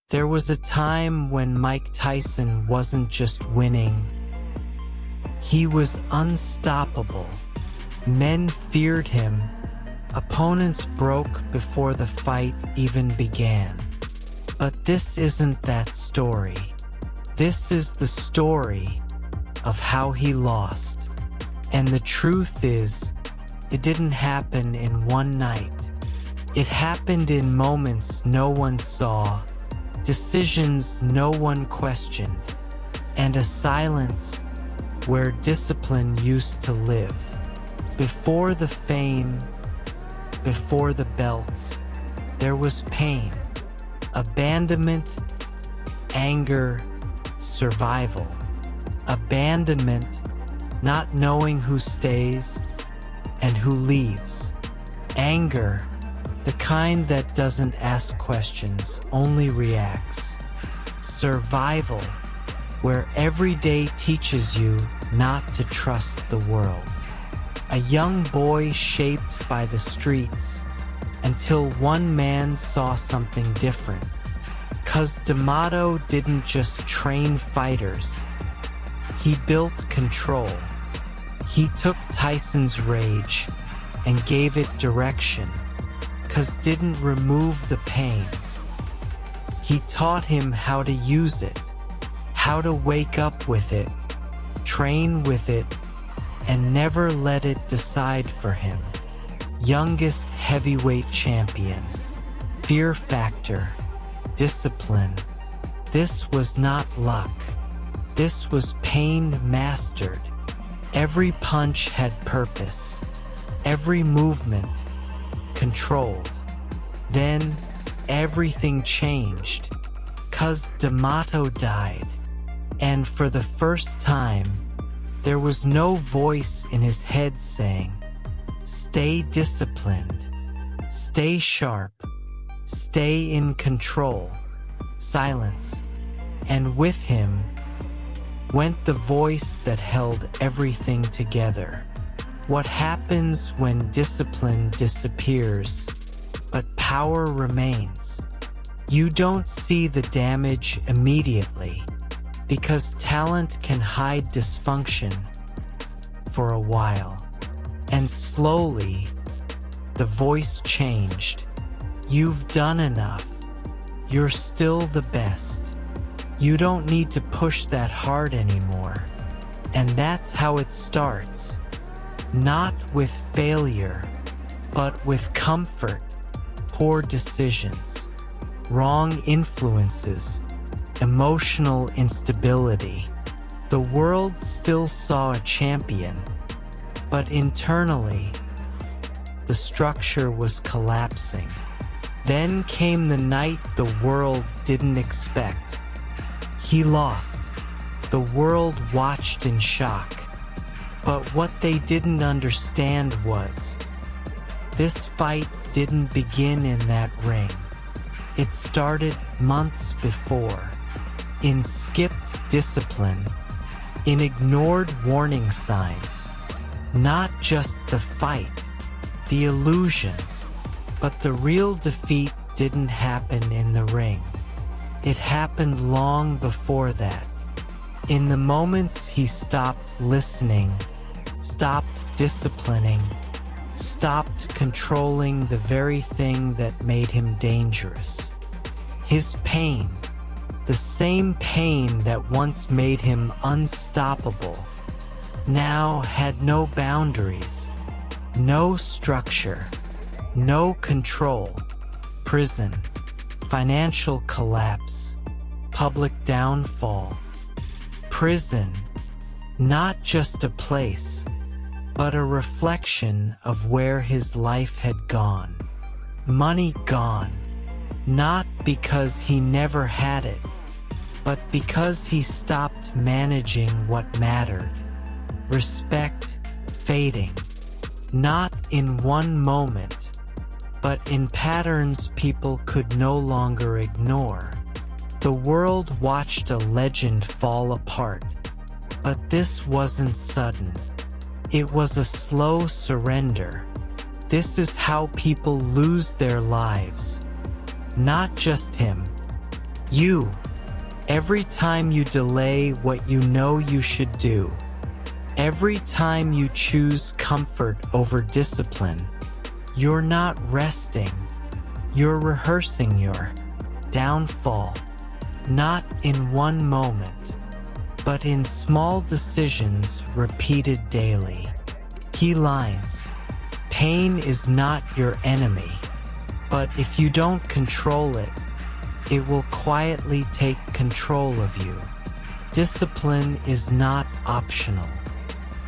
There was a time when Mike Tyson wasn't just winning, he was unstoppable. Men feared him. Opponents broke before the fight even began. But this isn't that story. This is the story of how he lost. And the truth is, it didn't happen in one night. It happened in moments no one saw, decisions no one questioned, and a silence where discipline used to live. Before the fame, before the belts, there was pain, abandonment, anger, survival. Abandonment, not knowing who stays and who leaves. Anger, the kind that doesn't ask questions, only reacts. Survival, where every day teaches you not to trust the world. A young boy shaped by the streets until one man saw something different. Cus D'Amato didn't just train fighters, he built control. He took Tyson's rage and gave it direction. Cus didn't remove the pain. He taught him how to use it, how to wake up with it, train with it, and never let it decide for him. Youngest heavyweight champion, fear factor, discipline. This was not luck. This was pain mastered. Every punch had purpose. Every movement controlled. Then everything changed. Cus D'Amato died. And for the first time, there was no voice in his head saying, "Stay disciplined, stay sharp, stay in control." Silence. And with him went the voice that held everything together. What happens when discipline disappears, but power remains? You don't see the damage immediately, because talent can hide dysfunction for a while. And slowly, the voice changed. You've done enough. You're still the best. You don't need to push that hard anymore. And that's how it starts. Not with failure, but with comfort, poor decisions, wrong influences, emotional instability. The world still saw a champion, but internally, the structure was collapsing. Then came the night the world didn't expect. He lost. The world watched in shock. But what they didn't understand was, this fight didn't begin in that ring. It started months before, in skipped discipline, in ignored warning signs. Not just the fight, the illusion, but the real defeat didn't happen in the ring. It happened long before that. In the moments he stopped listening, stopped disciplining, stopped controlling the very thing that made him dangerous. His pain, the same pain that once made him unstoppable, now had no boundaries, no structure, no control. Prison, financial collapse, public downfall. Prison, not just a place, but a reflection of where his life had gone. Money gone, not because he never had it, but because he stopped managing what mattered. Respect fading, not in one moment, but in patterns people could no longer ignore. The world watched a legend fall apart, but this wasn't sudden. It was a slow surrender. This is how people lose their lives. Not just him, You. Every time you delay what you know you should do, every time you choose comfort over discipline, you're not resting. You're rehearsing your downfall, not in one moment, but in small decisions repeated daily. Key lines. Pain is not your enemy, but if you don't control it, it will quietly take control of you. Discipline is not optional.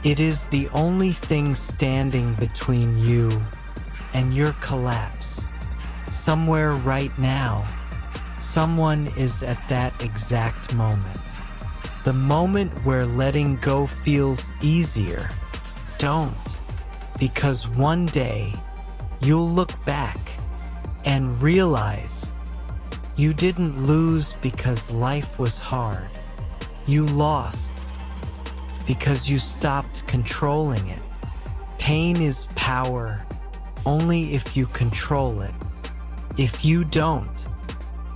It is the only thing standing between you and your collapse. Somewhere right now, someone is at that exact moment. The moment where letting go feels easier. Don't, because one day you'll look back and realize you didn't lose because life was hard. You lost because you stopped controlling it. Pain is power only if you control it. If you don't,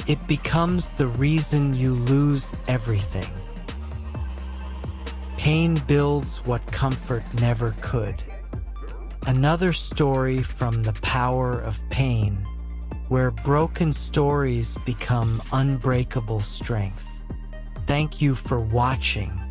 it becomes the reason you lose everything. Pain builds what comfort never could. Another story from the power of pain, where broken stories become unbreakable strength. Thank you for watching.